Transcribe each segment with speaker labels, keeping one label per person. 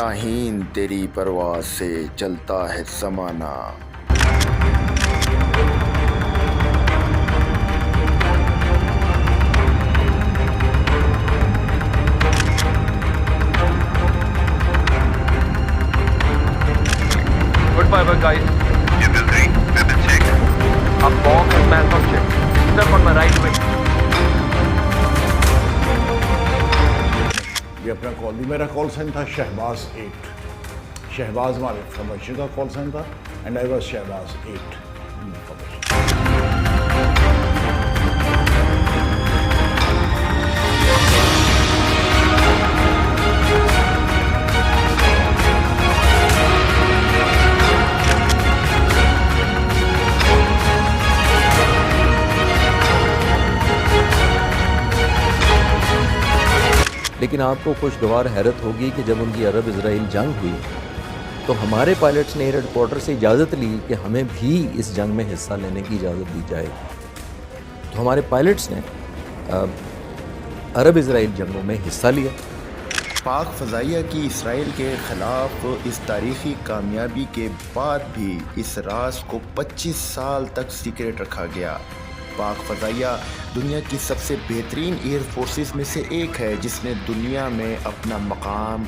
Speaker 1: شاہین تیری پرواز سے چلتا ہے زمانہ.
Speaker 2: Goodbye, guys. A bomb has malfunctioned. Stuck on my right wing.
Speaker 3: یہ اپنا کال دی. میرا کال سائن تھا شہباز 8. شہباز ہمارے انفارمیشن کا کال سائن تھا اینڈ آئی واز شہباز 8.
Speaker 4: لیکن آپ کو خوشگوار حیرت ہوگی کہ جب ان کی عرب اسرائیل جنگ ہوئی تو ہمارے پائلٹس نے ایئر ہیڈ کوارٹر سے اجازت لی کہ ہمیں بھی اس جنگ میں حصہ لینے کی اجازت دی جائے. تو ہمارے پائلٹس نے عرب اسرائیل جنگوں میں حصہ لیا.
Speaker 1: پاک فضائیہ کی اسرائیل کے خلاف اس تاریخی کامیابی کے بعد بھی اس راز کو 25 سال تک سیکریٹ رکھا گیا. پاک فضائیہ دنیا کی سب سے بہترین ایئر فورسز میں سے ایک ہے جس نے دنیا میں اپنا مقام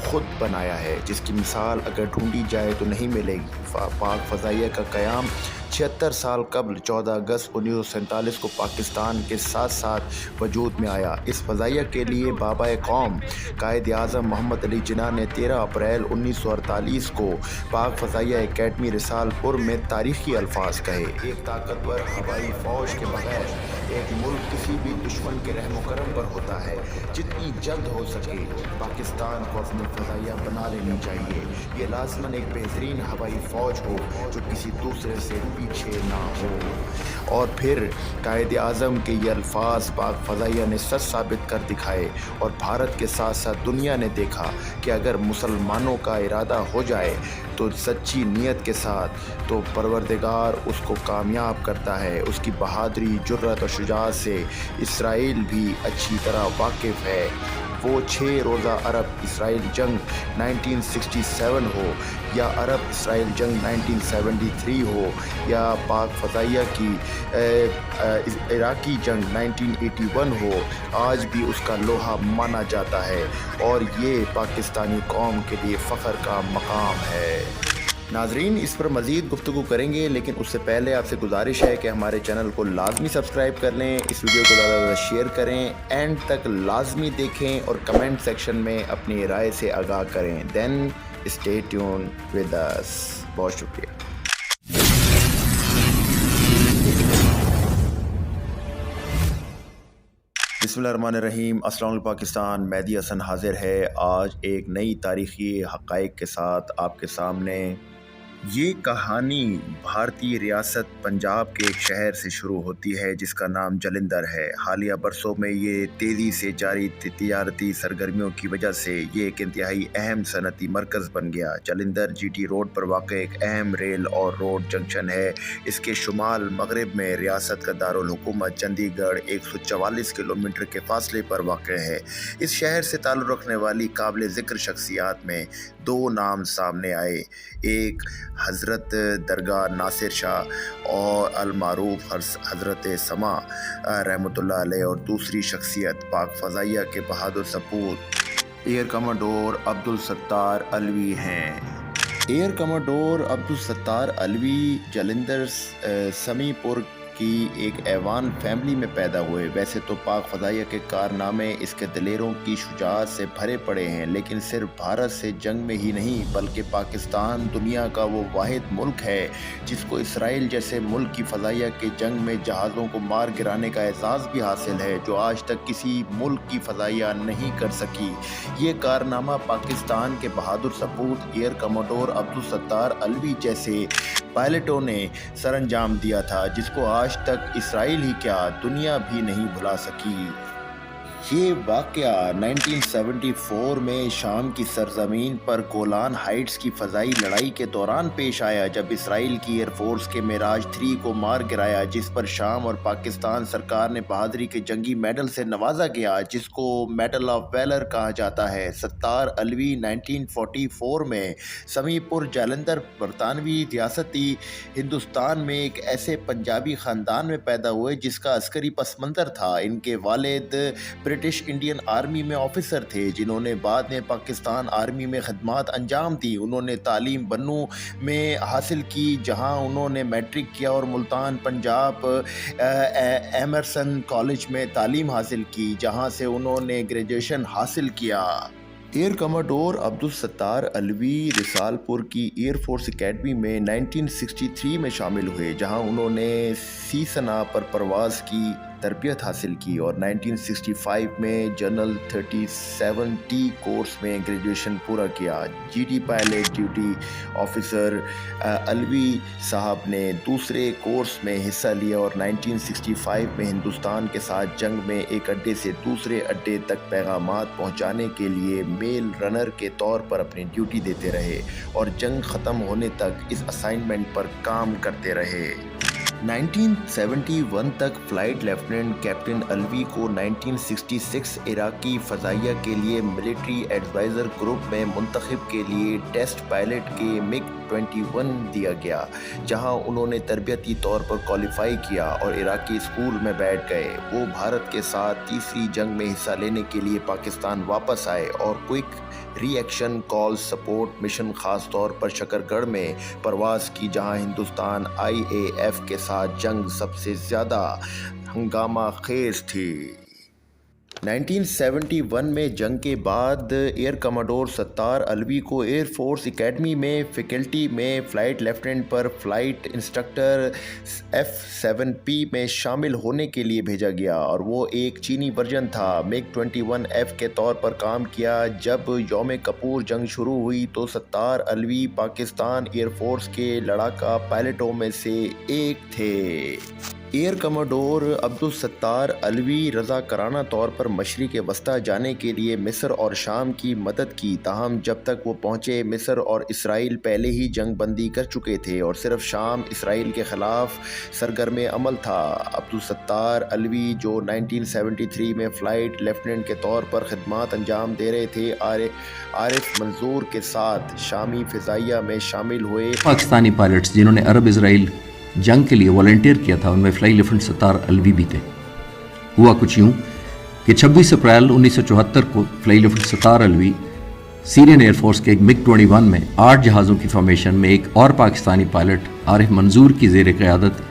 Speaker 1: خود بنایا ہے، جس کی مثال اگر ڈھونڈی جائے تو نہیں ملے گی. پاک فضائیہ کا قیام 76 سال قبل 14 اگست 1947 کو پاکستان کے ساتھ ساتھ وجود میں آیا. اس فضائیہ کے لیے بابا قوم قائد اعظم محمد علی جناح نے 13 اپریل 1948 کو پاک فضائیہ اکیڈمی رسال پور میں تاریخی الفاظ کہے. ایک طاقتور ہوائی فوج کے بغیر ایک ملک کسی بھی دشمن کے رحم و کرم پر ہوتا ہے. جتنی جلد ہو سکے پاکستان کو اپنی فضائیہ بنا لینی چاہیے. یہ لازماً ایک بہترین ہوائی فوج ہو جو کسی دوسرے سے پیچھے نہ ہو. اور پھر قائد اعظم کے یہ الفاظ پاک فضائیہ نے سچ ثابت کر دکھائے اور بھارت کے ساتھ ساتھ دنیا نے دیکھا کہ اگر مسلمانوں کا ارادہ ہو جائے تو سچی نیت کے ساتھ تو پروردگار اس کو کامیاب کرتا ہے. اس کی بہادری، جرأت اور شجاعت سے اسرائیل بھی اچھی طرح واقف ہے. وہ 6 روزہ عرب اسرائیل جنگ 1967 ہو یا عرب اسرائیل جنگ 1973 ہو یا پاک فضائیہ کی عراقی جنگ 1981 ہو، آج بھی اس کا لوہا مانا جاتا ہے اور یہ پاکستانی قوم کے لیے فخر کا مقام ہے. ناظرین، اس پر مزید گفتگو کریں گے لیکن اس سے پہلے آپ سے گزارش ہے کہ ہمارے چینل کو لازمی سبسکرائب کر لیں، اس ویڈیو کو زیادہ زیادہ شیئر کریں، اینڈ تک لازمی دیکھیں اور کمنٹ سیکشن میں اپنی رائے سے آگاہ کریں. دین اسٹے ٹیون ود اس. بہت شکریہ. بسم اللہ الرحمن الرحیم. السلام علیکم پاکستان. مہدی حسن حاضر ہے آج ایک نئی تاریخی حقائق کے ساتھ آپ کے سامنے. یہ کہانی بھارتی ریاست پنجاب کے ایک شہر سے شروع ہوتی ہے جس کا نام جلندھر ہے. حالیہ برسوں میں یہ تیزی سے جاری تجارتی سرگرمیوں کی وجہ سے یہ ایک انتہائی اہم صنعتی مرکز بن گیا. جلندھر جی ٹی روڈ پر واقع ایک اہم ریل اور روڈ جنکشن ہے. اس کے شمال مغرب میں ریاست کا دارالحکومت چندی گڑھ 144 کلومیٹر کے فاصلے پر واقع ہے. اس شہر سے تعلق رکھنے والی قابل ذکر شخصیات میں 2 نام سامنے آئے. ایک حضرت درگاہ ناصر شاہ اور المعروف حضرت سما رحمۃ اللہ علیہ، اور دوسری شخصیت پاک فضائیہ کے بہادر سپوت ایئر کمانڈور عبدالستار علوی ہیں. ایئر کمانڈور عبدالستار علوی جلندھر سمی پور کی ایک ایوان فیملی میں پیدا ہوئے. ویسے تو پاک فضائیہ کے کارنامے اس کے دلیروں کی شجاعت سے بھرے پڑے ہیں، لیکن صرف بھارت سے جنگ میں ہی نہیں بلکہ پاکستان دنیا کا وہ واحد ملک ہے جس کو اسرائیل جیسے ملک کی فضائیہ کے جنگ میں جہازوں کو مار گرانے کا اعزاز بھی حاصل ہے جو آج تک کسی ملک کی فضائیہ نہیں کر سکی. یہ کارنامہ پاکستان کے بہادر سپوت ایئر کمانڈور عبدالستار علوی جیسے پائلٹوں نے سر انجام دیا تھا جس کو آج تک اسرائیل ہی کیا دنیا بھی نہیں بھلا سکی. یہ واقعہ 1974 میں شام کی سرزمین پر گولان ہائٹس کی فضائی لڑائی کے دوران پیش آیا، جب اسرائیل کی ایئر فورس کے میراج 3 کو مار گرایا، جس پر شام اور پاکستان سرکار نے بہادری کے جنگی میڈل سے نوازا گیا، جس کو میڈل آف ویلر کہا جاتا ہے۔ ستار الوی 1944 میں سمی پور جالندھر برطانوی ریاستی ہندوستان میں ایک ایسے پنجابی خاندان میں پیدا ہوئے جس کا عسکری پس منظر تھا۔ ان کے والد برٹش انڈین آرمی میں آفیسر تھے، جنہوں نے بعد میں پاکستان آرمی میں خدمات انجام دی۔ انہوں نے تعلیم بنوں میں حاصل کی، جہاں انہوں نے میٹرک کیا، اور ملتان پنجاب ایمرسن کالج میں تعلیم حاصل کی، جہاں سے انہوں نے گریجویشن حاصل کیا۔ ایئر کماڈور عبدالستار الوی رسالپور کی ایئر فورس اکیڈمی میں 1963 میں شامل ہوئے، جہاں انہوں نے سیسنا پر پرواز کی تربیت حاصل کی، اور 1965 میں جنرل 37T کورس میں گریجویشن پورا کیا۔ G D pilot duty officer Alvi صاحب نے دوسرے کورس میں حصہ لیا، اور 1965 میں ہندوستان کے ساتھ جنگ میں ایک اڈے سے دوسرے اڈے تک پیغامات پہنچانے کے لیے میل رنر کے طور پر اپنی ڈیوٹی دیتے رہے، اور جنگ ختم ہونے تک اس اسائنمنٹ پر کام کرتے رہے۔ 1971 تک فلائٹ لیفٹیننٹ کیپٹن الوی کو 1966 عراقی فضائیہ کے لیے ملٹری ایڈوائزر گروپ میں منتخب کے لیے ٹیسٹ پائلٹ کے مگ 21 دیا گیا، جہاں انہوں نے تربیتی طور پر کوالیفائی کیا اور عراقی اسکول میں بیٹھ گئے۔ وہ بھارت کے ساتھ تیسری جنگ میں حصہ لینے کے لیے پاکستان واپس آئے، اور کوئک ری ایکشن کال سپورٹ مشن خاص طور پر شکرگڑھ میں پرواز کی، جہاں ہندوستان IAF کے ساتھ جنگ سب سے زیادہ ہنگامہ خیز تھی۔ 1971 میں جنگ کے بعد ایئر کماڈور ستار الوی کو ایئر فورس اکیڈمی میں فیکلٹی میں فلائٹ لیفٹیننٹ پر فلائٹ انسٹرکٹر F-7P میں شامل ہونے کے لیے بھیجا گیا، اور وہ ایک چینی ورژن تھا۔ مگ 21F کے طور پر کام کیا۔ جب یوم کپور جنگ شروع ہوئی تو ستار الوی پاکستان ایئر فورس کے لڑاکا پائلٹوں میں سے ایک تھے۔ ایئر کماڈور عبدالستار الوی رضاکارانہ طور پر مشرق وسطی جانے کے لیے مصر اور شام کی مدد کی، تاہم جب تک وہ پہنچے مصر اور اسرائیل پہلے ہی جنگ بندی کر چکے تھے، اور صرف شام اسرائیل کے خلاف سرگرم عمل تھا۔ عبدالستار الوی جو 1973 میں فلائٹ لیفٹیننٹ کے طور پر خدمات انجام دے رہے تھے، عارف منظور کے ساتھ شامی فضائیہ میں شامل ہوئے۔
Speaker 4: پاکستانی پائلٹس جنہوں نے عرب اسرائیل جنگ کے لیے والنٹیئر کیا تھا، ان میں فلائی لیفٹیننٹ ستار الوی بھی تھے۔ ہوا کچھ یوں کہ 26 اپریل 1974 کو فلائی لیفٹیننٹ ستار الوی سیرین ایئر فورس کے ایک مگ 21 میں 8 جہازوں کی فارمیشن میں ایک اور پاکستانی پائلٹ عارف منظور کی زیر قیادت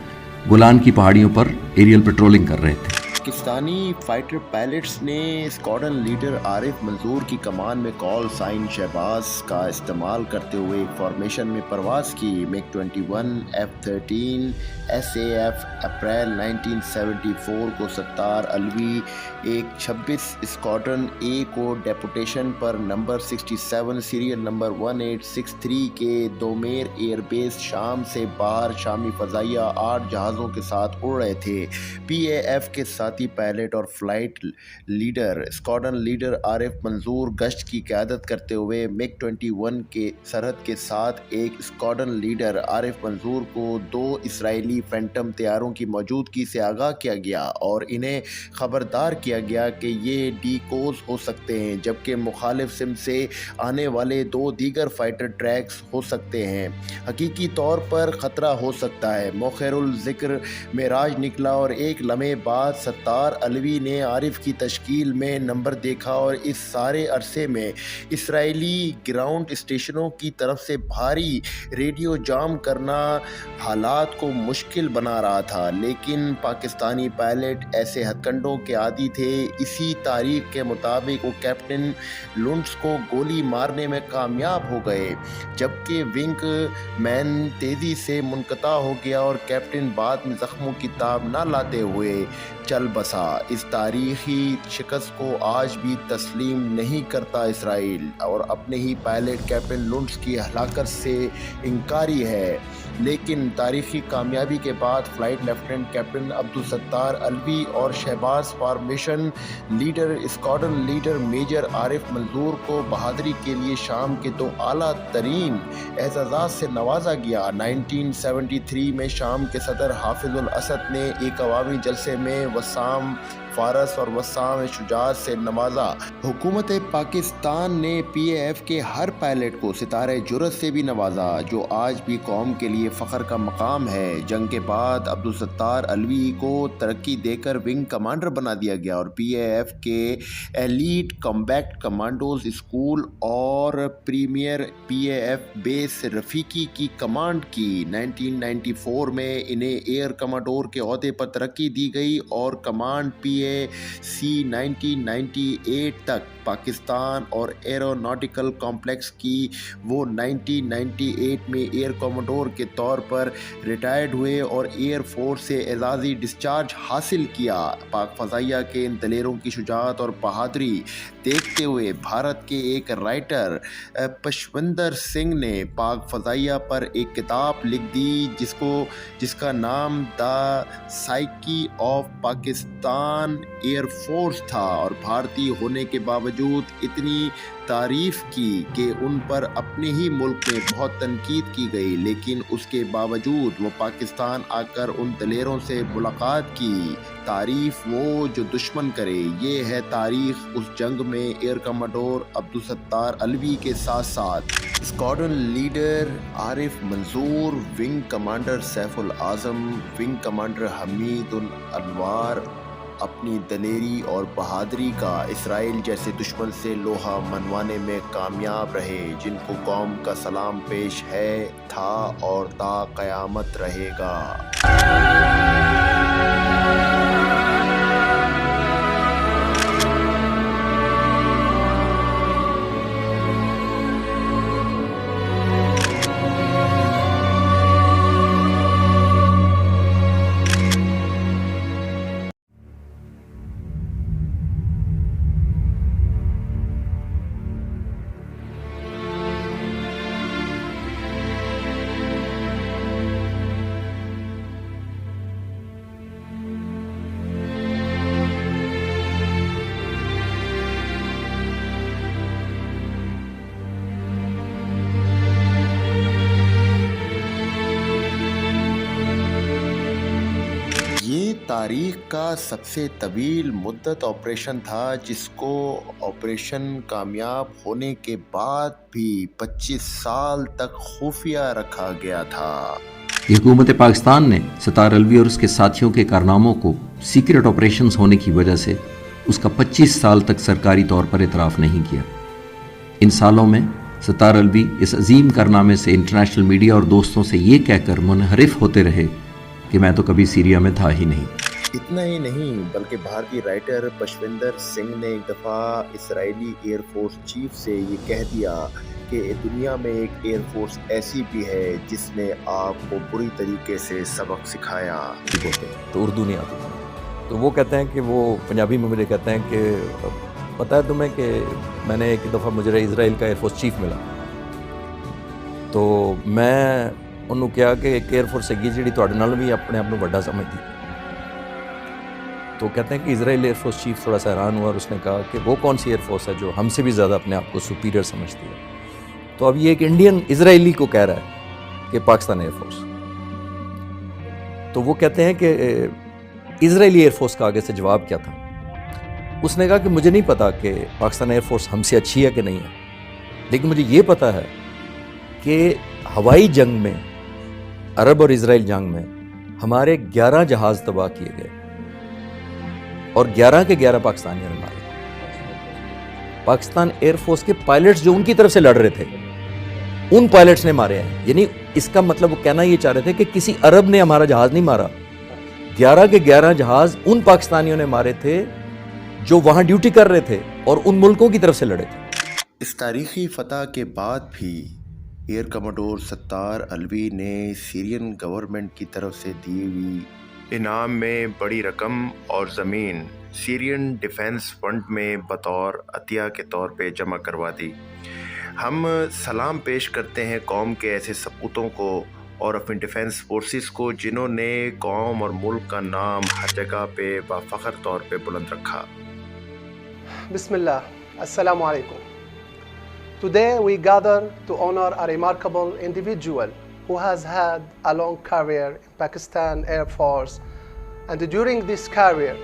Speaker 4: گولان کی پہاڑیوں پر ایریل پیٹرولنگ کر رہے تھے۔
Speaker 1: پاکستانی فائٹر پائلٹس نے اسکواڈرن لیڈر عارف منظور کی کمان میں کال سائن شہباز کا استعمال کرتے ہوئے ایک فارمیشن میں پرواز کی۔ مگ 21 F-13 SAF اپریل 1974 کو ستار الوی ایک 26 اسکواڈرن اے کو ڈیپوٹیشن پر نمبر 67 سیریل نمبر 1863 کے دومیر ایئر بیس شام سے باہر شامی فضائیہ 8 جہازوں کے ساتھ اڑ رہے تھے۔ PAF کے ساتھی پائلٹ اور flight leader squadron leader Arif منظور گشت کی قیادت کرتے ہوئے مگ 21 کے سرحد کے ساتھ ایک اسکواڈرن لیڈر عارف منظور کو 2 اسرائیلی فینٹم طیاروں کی موجودگی سے آگاہ کیا گیا، اور انہیں خبردار کیا گیا کہ یہ ڈیکوز ہو سکتے ہیں، جبکہ مخالف سمت سے آنے والے 2 دیگر فائٹر ٹریکس ہو سکتے ہیں۔ حقیقی طور پر خطرہ ہو سکتا ہے۔ مؤخر الذکر معراج نکلا، اور ایک لمحے بعد ستار الوی نے عارف کی تشکیل میں نمبر دیکھا، اور اس سارے عرصے میں اسرائیلی گراؤنڈ اسٹیشنوں کی طرف سے بھاری ریڈیو جام کرنا حالات کو مشکل بنا رہا تھا، لیکن پاکستانی پائلٹ ایسے ہتھ کنڈوں کے عادی تھے۔ اسی تاریخ کے مطابق وہ کیپٹن لونٹس کو گولی مارنے میں کامیاب ہو گئے، جبکہ ونگ مین تیزی سے منقطع ہو گیا، اور کیپٹن بعد میں زخموں کی تاب نہ لاتے ہوئے چل بسا۔ اس تاریخی شکست کو آج بھی تسلیم نہیں کرتا اسرائیل، اور اپنے ہی پائلٹ کیپٹن لونٹس کی ہلاکت سے انکاری ہے۔ لیکن تاریخی کامیابی کے بعد flight lieutenant captain Abdul Sattar Alvi اور Shahbaz formation leader squadron leader major Arif Manzoor کو بہادری کے لیے شام کے 2 اعلیٰ ترین اعزازات سے نوازا گیا۔ 1973 میں شام کے صدر حافظ الاسد نے ایک عوامی جلسے میں وسام فارس اور وسام شجاعت سے نوازا۔ حکومت پاکستان نے پی اے ایف کے ہر پائلٹ کو ستارہ جرأت سے بھی نوازا، جو آج بھی قوم کے لیے فخر کا مقام ہے۔ جنگ کے بعد عبدالستار الوی کو ترقی دے کر ونگ کمانڈر بنا دیا گیا اور پی اے ایف کے ایلیٹ کمبیکٹ کمانڈوز اسکول اور premier P A F base Rafiqui کی کمانڈ کی۔ 1994 میں انہیں ایئر کماڈور کے عہدے پر ترقی دی گئی اور کمانڈ پی اے سی 1998 تک پاکستان اور ایروناٹیکل کمپلیکس کی۔ وہ 1998 میں ایئر کماڈور کے طور پر ریٹائرڈ ہوئے اور ایئر فورس سے اعزازی ڈسچارج حاصل کیا۔ پاک فضائیہ کے ان دلیروں کی شجاعت اور بہادری دیکھتے ہوئے بھارت کے ایک رائٹر پشوندر سنگھ نے پاک فضائیہ پر ایک کتاب لکھ دی جس کا نام the psyche of Pakistan air force تھا، اور بھارتی ہونے کے باوجود اتنی تعریف کی کہ ان پر اپنے ہی ملک میں بہت تنقید کی گئی، لیکن اس کے باوجود وہ پاکستان آ کر ان دلیروں سے ملاقات کی۔ تعریف وہ جو دشمن کرے، یہ ہے تاریخ اس جنگ میں ایئر کماڈور عبدالستار الوی کے ساتھ ساتھ squadron leader Arif Manzoor, wing commander Saif ul Azam, wing commander Hamid ul Anwar اپنی دلیری اور بہادری کا اسرائیل جیسے دشمن سے لوہا منوانے میں کامیاب رہے، جن کو قوم کا سلام پیش ہے، تھا اور تا قیامت رہے گا۔ تاریخ کا سب سے طویل مدت آپریشن تھا، جس کو آپریشن کامیاب ہونے کے بعد بھی 25 سال تک خفیہ رکھا گیا تھا۔
Speaker 4: حکومت پاکستان نے ستار الوی اور اس کے ساتھیوں کے کارناموں کو سیکرٹ آپریشنز ہونے کی وجہ سے اس کا 25 سال تک سرکاری طور پر اعتراف نہیں کیا۔ ان سالوں میں ستار الوی اس عظیم کارنامے سے انٹرنیشنل میڈیا اور دوستوں سے یہ کہہ کر منحرف ہوتے رہے کہ میں تو کبھی سیریا میں تھا ہی نہیں۔
Speaker 1: اتنا ہی نہیں بلکہ بھارتی رائٹر پشوندر سنگھ نے ایک دفعہ اسرائیلی ایئر فورس چیف سے یہ کہہ دیا کہ دنیا میں ایک ایئر فورس ایسی بھی ہے جس نے آپ کو بری طریقے سے سبق سکھایا۔
Speaker 4: تو اردو نہیں آتی تھی، تو وہ کہتے ہیں کہ وہ پنجابی میں مجھے کہتے ہیں کہ پتہ ہے تمہیں کہ میں نے ایک دفعہ مجھے اسرائیل کا ایئر فورس چیف ملا، تو میں انہوں کیا کہ ایک ایئر فورس ہے جی تھوڑے نال بھی اپنے آپ کو بڑا سمجھتی، تو کہتے ہیں کہ اسرائیل ایئر فورس چیف تھوڑا سا حیران ہوا اور اس نے کہا کہ وہ کون سی ایئر فورس ہے جو ہم سے بھی زیادہ اپنے آپ کو سپیریئر سمجھتی ہے۔ تو اب یہ ایک انڈین اسرائیلی کو کہہ رہا ہے کہ پاکستان ایئر فورس، تو وہ کہتے ہیں کہ اسرائیلی ایئر فورس کا آگے سے جواب کیا تھا؟ اس نے کہا کہ مجھے نہیں پتا کہ پاکستان ایئر فورس ہم سے اچھی ہے کہ نہیں ہے، لیکن مجھے یہ پتا ہے کہ ہوائی جنگ میں، عرب اور اسرائیل جنگ میں ہمارے 11 جہاز تباہ کیے گئے اور 11 کے 11 پاکستانیوں نے مارے۔ پاکستان ایئر فورس کے پائلٹس جو ان کی طرف سے لڑ رہے تھے، ان پائلٹس نے مارے ہیں۔ یعنی اس کا مطلب وہ کہنا یہ چاہ رہے تھے کہ کسی عرب نے ہمارا جہاز نہیں مارا، 11 کے 11 جہاز ان پاکستانیوں نے مارے تھے جو وہاں ڈیوٹی کر رہے تھے اور ان ملکوں کی طرف سے لڑے تھے۔
Speaker 1: اس تاریخی فتح کے بعد بھی ایئر کماڈور ستار الوی نے سیرین گورنمنٹ کی طرف سے دی ہوئی انعام میں بڑی رقم اور زمین سیرین ڈیفنس فنڈ میں بطور عطیہ کے طور پہ جمع کروا دی۔ ہم سلام پیش کرتے ہیں قوم کے ایسے سپوتوں کو اور اپنی ڈیفنس فورسز کو، جنہوں نے قوم اور ملک کا نام ہر جگہ پہ بفخر طور پہ بلند رکھا۔
Speaker 5: Bismillah. Assalamu alaikum. Today we gather to honor a remarkable individual who has had a long career in Pakistan Air Force, and during this career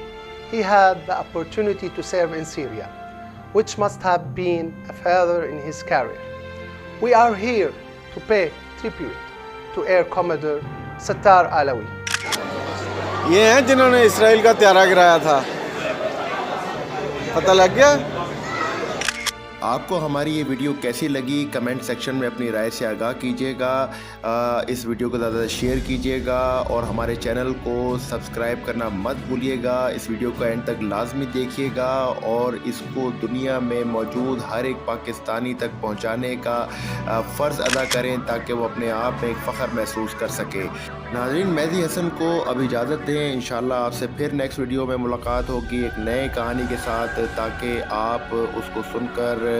Speaker 5: he had the opportunity to serve in Syria, which must have been a feather in his career. We are here to pay tribute to Air Commodore Sattar Alawi.
Speaker 6: یہ ہیں جنہوں نے اسرائیل کا طیارہ گرایا تھا، پتہ لگ گیا؟
Speaker 1: آپ کو ہماری یہ ویڈیو کیسی لگی کمنٹ سیکشن میں اپنی رائے سے آگاہ کیجیے گا، اس ویڈیو کو زیادہ شیئر کیجیے گا اور ہمارے چینل کو سبسکرائب کرنا مت بھولیے گا۔ اس ویڈیو کو اینڈ تک لازمی دیکھیے گا اور اس کو دنیا میں موجود ہر ایک پاکستانی تک پہنچانے کا فرض ادا کریں تاکہ وہ اپنے آپ میں ایک فخر محسوس کر سکے۔ ناظرین، مہدی حسن کو اب اجازت دیں، انشاءاللہ آپ سے پھر نیکسٹ ویڈیو میں ملاقات ہوگی ایک نئے کہانی کے ساتھ، تاکہ آپ اس کو سن کر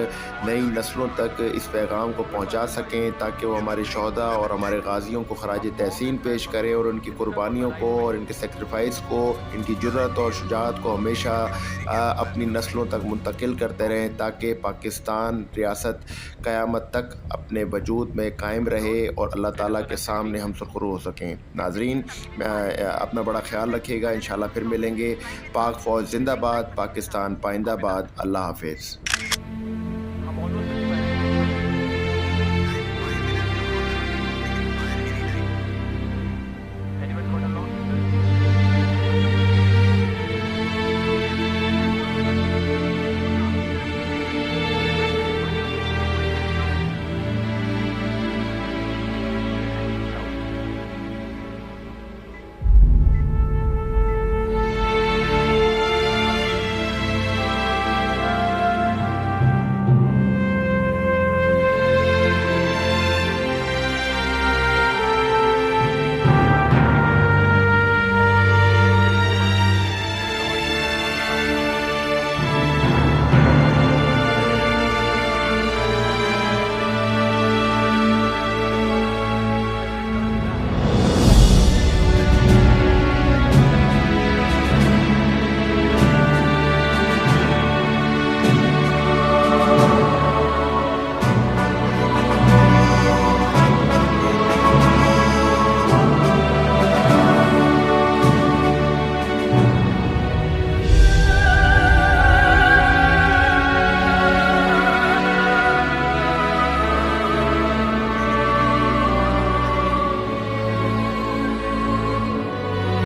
Speaker 1: نئی نسلوں تک اس پیغام کو پہنچا سکیں، تاکہ وہ ہمارے شہداء اور ہمارے غازیوں کو خراج تحسین پیش کریں اور ان کی قربانیوں کو اور ان کے سیکریفائس کو، ان کی جرأت اور شجاعت کو ہمیشہ اپنی نسلوں تک منتقل کرتے رہیں، تاکہ پاکستان ریاست قیامت تک اپنے وجود میں قائم رہے اور اللہ تعالیٰ کے سامنے ہم سرخرو ہو سکیں۔ ناظرین، اپنا بڑا خیال رکھیے گا، انشاءاللہ پھر ملیں گے۔ پاک فوج زندہ باد، پاکستان پائندہ باد، اللہ حافظ۔